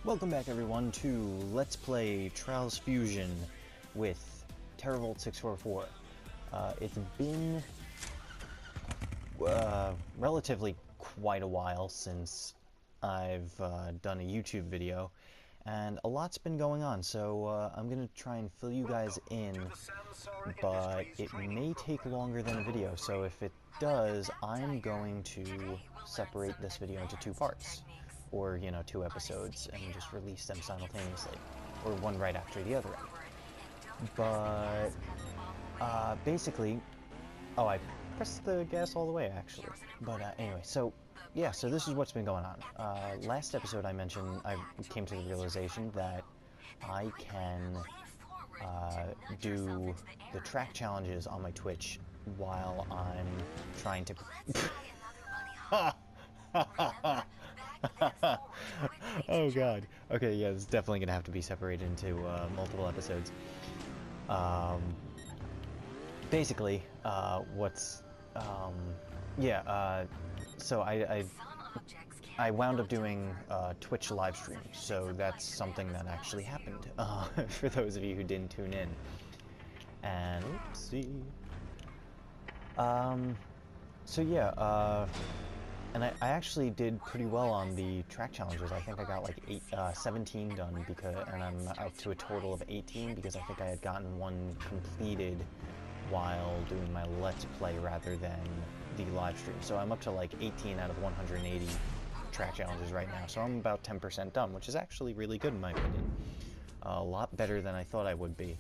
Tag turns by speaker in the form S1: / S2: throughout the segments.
S1: Welcome back everyone to Let's Play Trials Fusion with TerraVolt644. It's been relatively quite a while since I've done a YouTube video, and a lot's been going on, so I'm going to try and fill you guys in, but it may take longer than a video, so if it does, I'm going to separate this video into two parts. Or, you know, two episodes, and just release them simultaneously, or one right after the other. But, basically, oh, I pressed the gas all the way, actually. But, anyway, so, yeah, so this is what's been going on. Last episode I mentioned, I came to the realization that I can, do the track challenges on my Twitch while I'm trying to... Oh god. Okay, yeah, it's definitely gonna have to be separated into multiple episodes. Basically, so I wound up doing Twitch live stream, so that's something that actually happened, for those of you who didn't tune in. And, let's see. So yeah, and I actually did pretty well on the track challenges. I think I got like 17 done, and I'm up to a total of 18 because I think I had gotten one completed while doing my Let's Play rather than the live stream. So I'm up to like 18 out of 180 track challenges right now. So I'm about 10% done, which is actually really good in my opinion. A lot better than I thought I would be.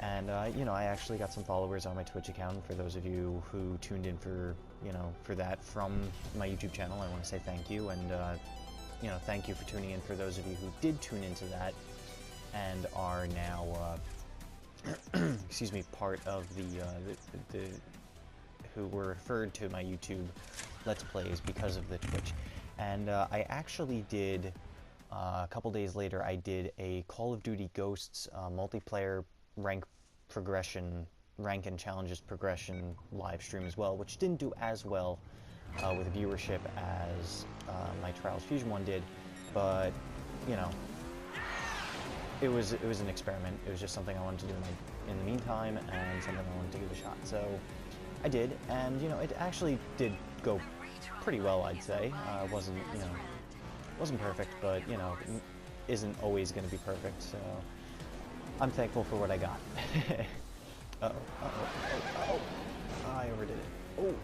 S1: And, you know, I actually got some followers on my Twitch account. For those of you who tuned in for, you know, for that from my YouTube channel, I want to say thank you. And, you know, thank you for tuning in for those of you who did tune into that and are now, excuse me, part of the who were referred to my YouTube Let's Plays because of the Twitch. And, I actually did, a couple days later, I did a Call of Duty Ghosts multiplayer rank and challenges progression live stream as well, which didn't do as well with viewership as my Trials Fusion one did, but you know, it was an experiment. It was just something I wanted to do in the meantime, and something I wanted to give a shot. So I did, and you know, it actually did go pretty well, I'd say. Wasn't, you know, wasn't perfect, but you know, isn't always going to be perfect. So I'm thankful for what I got. I overdid it. Oh,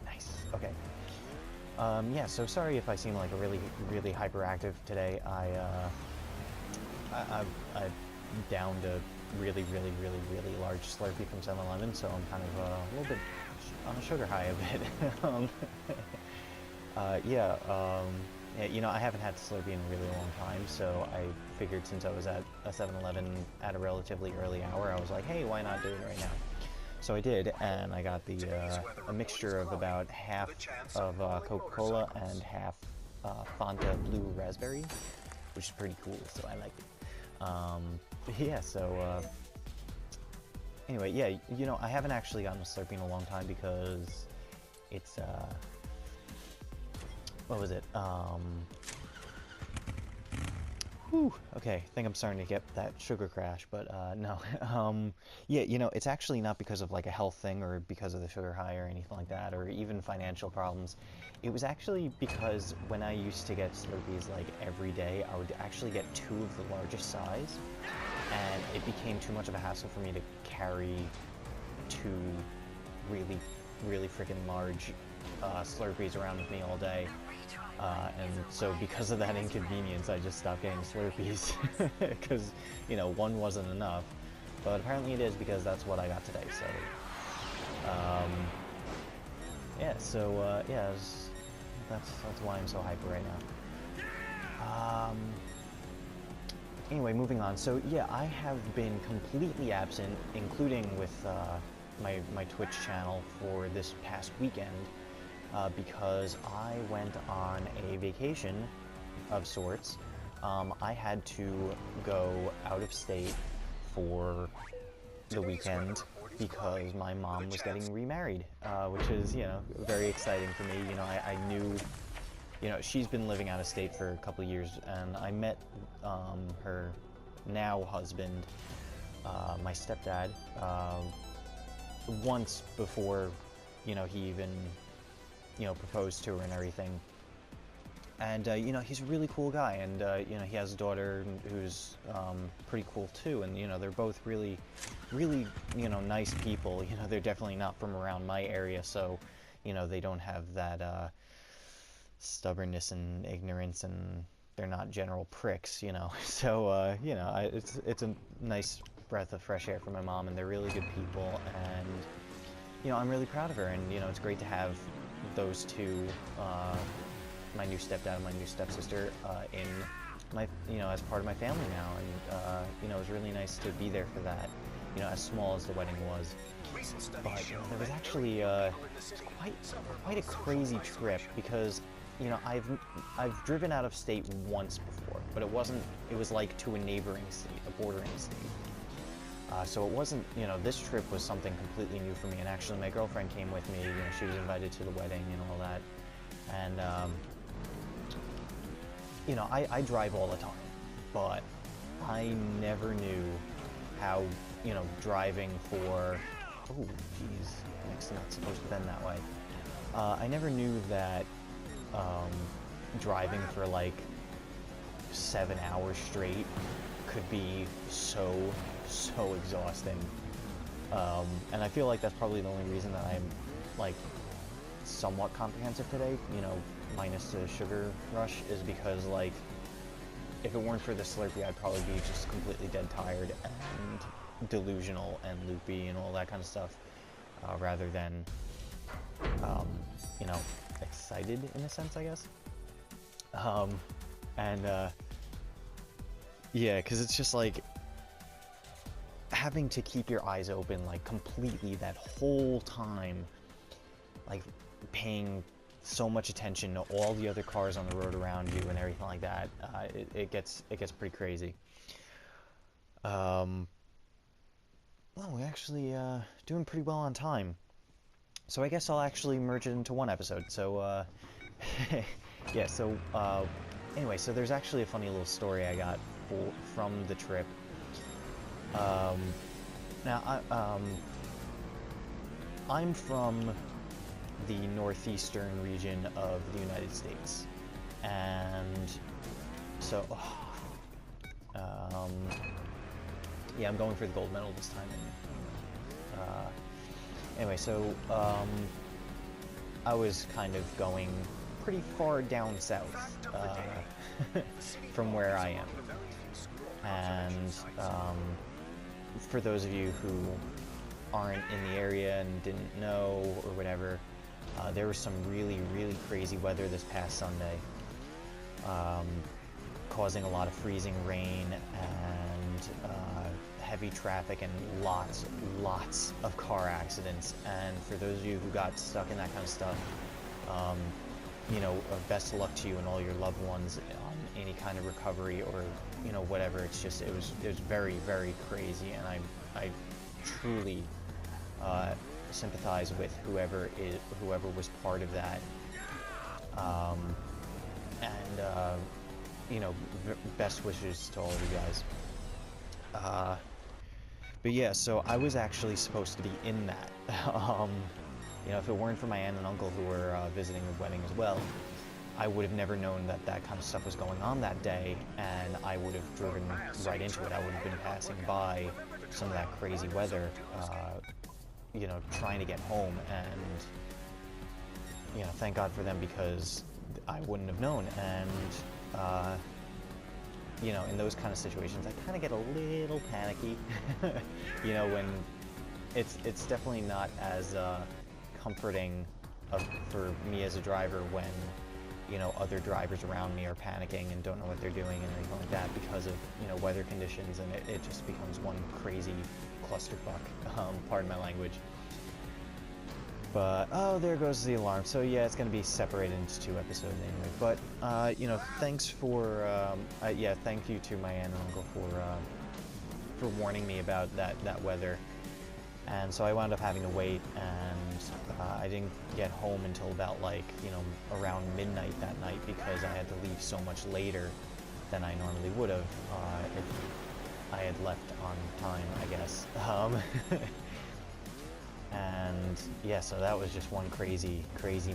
S1: nice. Okay. Yeah, so sorry if I seem like a really hyperactive today. I downed a really large Slurpee from 7-Eleven, so I'm kind of a little bit on a sugar high a bit. Yeah, you know, I haven't had Slurpee in a really long time, so I figured since I was at a 7-Eleven at a relatively early hour, I was like, hey, why not do it right now? So I did, and I got the a mixture of about half of Coca-Cola and half Fanta Blue Raspberry, which is pretty cool, so I liked it. Yeah, so anyway, yeah, you know, I haven't actually gotten a Slurpee in a long time because it's what was it? Whew, okay, I think I'm starting to get that sugar crash, but no. Yeah, you know, it's actually not because of like a health thing or because of the sugar high or anything like that, or even financial problems. It was actually because when I used to get Slurpees like every day, I would actually get 2 of the largest size, and it became too much of a hassle for me to carry 2 really freaking large Slurpees around with me all day. And so because of that inconvenience, I just stopped getting Slurpees, because, you know, one wasn't enough, but apparently it is because that's what I got today, so, yeah, so, yeah, that's why I'm so hyper right now. Anyway, moving on, so, yeah, I have been completely absent, including with, my Twitch channel for this past weekend, because I went on a vacation of sorts. I had to go out of state for the weekend because my mom was getting remarried, which is, you know, very exciting for me. You know, I knew you know, she's been living out of state for a couple of years, and I met her now husband, my stepdad, once before, you know, he even, you know, proposed to her and everything. And, you know, he's a really cool guy, and, you know, he has a daughter who's pretty cool too, and, you know, they're both really, really, you know, nice people. You know, they're definitely not from around my area, so, you know, they don't have that stubbornness and ignorance, and they're not general pricks, you know. So, you know, it's a nice breath of fresh air for my mom, and they're really good people, and, you know, I'm really proud of her, and, you know, it's great to have those two, my new stepdad and my new stepsister, in my, you know, as part of my family now, and, you know, it was really nice to be there for that, you know, as small as the wedding was. But, you know, there was actually, quite a crazy trip, because, you know, I've driven out of state once before, but it was like to a neighboring state, a bordering state. So it wasn't, you know, this trip was something completely new for me, and actually my girlfriend came with me. You know, she was invited to the wedding and all that, and, you know, I drive all the time, but I never knew how, you know, driving for, oh, geez, it's not supposed to bend that way. I never knew that driving for like 7 hours straight could be so exhausting. And I feel like that's probably the only reason that I'm like somewhat comprehensive today, you know, minus the sugar rush, is because, like, if it weren't for the Slurpee, I'd probably be just completely dead tired and delusional and loopy and all that kind of stuff, rather than, you know, excited in a sense, I guess. Yeah, because it's just like having to keep your eyes open, like, completely that whole time, like paying so much attention to all the other cars on the road around you and everything like that. It gets pretty crazy. Well, we're actually doing pretty well on time, so I guess I'll actually merge it into one episode. So yeah, so anyway, so there's actually a funny little story I got from the trip. Now, I'm from the northeastern region of the United States, and so, yeah, I'm going for the gold medal this time. Anyway, so, I was kind of going pretty far down south, from where I am, and, for those of you who aren't in the area and didn't know or whatever, there was some really crazy weather this past Sunday, causing a lot of freezing rain and heavy traffic and lots of car accidents. And for those of you who got stuck in that kind of stuff, you know, best of luck to you and all your loved ones on any kind of recovery, or, you know, whatever. It's just, it was very crazy, and I truly sympathize with whoever was part of that, and you know, best wishes to all of you guys. But yeah, so I was actually supposed to be in that. You know, if it weren't for my aunt and uncle who were visiting the wedding as well, I would have never known that that kind of stuff was going on that day, and I would have driven right into it. I would have been passing by some of that crazy weather, you know, trying to get home, and, you know, thank God for them, because I wouldn't have known. And, you know, in those kind of situations, I kind of get a little panicky, you know, when it's definitely not as comforting for me as a driver when, you know, other drivers around me are panicking and don't know what they're doing and anything like that because of, you know, weather conditions, and it just becomes one crazy clusterfuck, pardon my language. But, oh, there goes the alarm. So yeah, it's going to be separated into 2 episodes anyway. But, you know, thanks for, yeah, thank you to my aunt and uncle for warning me about that weather. And so I wound up having to wait, and I didn't get home until about, like, you know, around midnight that night, because I had to leave so much later than I normally would have if I had left on time, I guess. And yeah, so that was just one crazy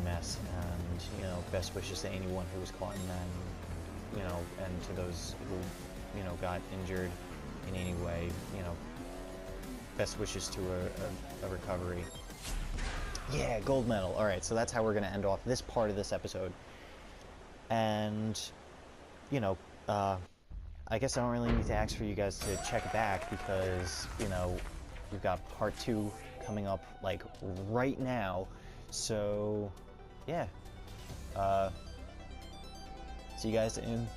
S1: mess. And, you know, best wishes to anyone who was caught in that, you know, and to those who, you know, got injured in any way, you know, best wishes to a recovery. Yeah, gold medal. All right, so that's how we're going to end off this part of this episode. And, you know, I guess I don't really need to ask for you guys to check back, because, you know, we've got part 2 coming up, like, right now. So, yeah. See you guys in...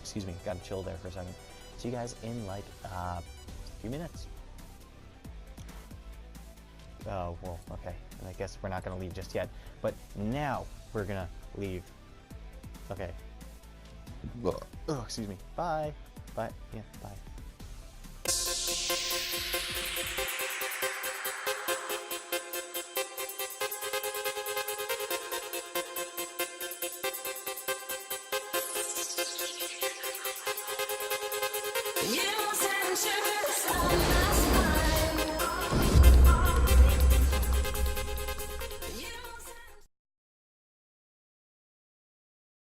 S1: excuse me, got to chill there for a second. See you guys in, like, a few minutes. Oh, well, okay. I guess we're not going to leave just yet. But now we're going to leave. Okay. Oh, excuse me. Bye. Bye. Yeah, bye.
S2: You sent your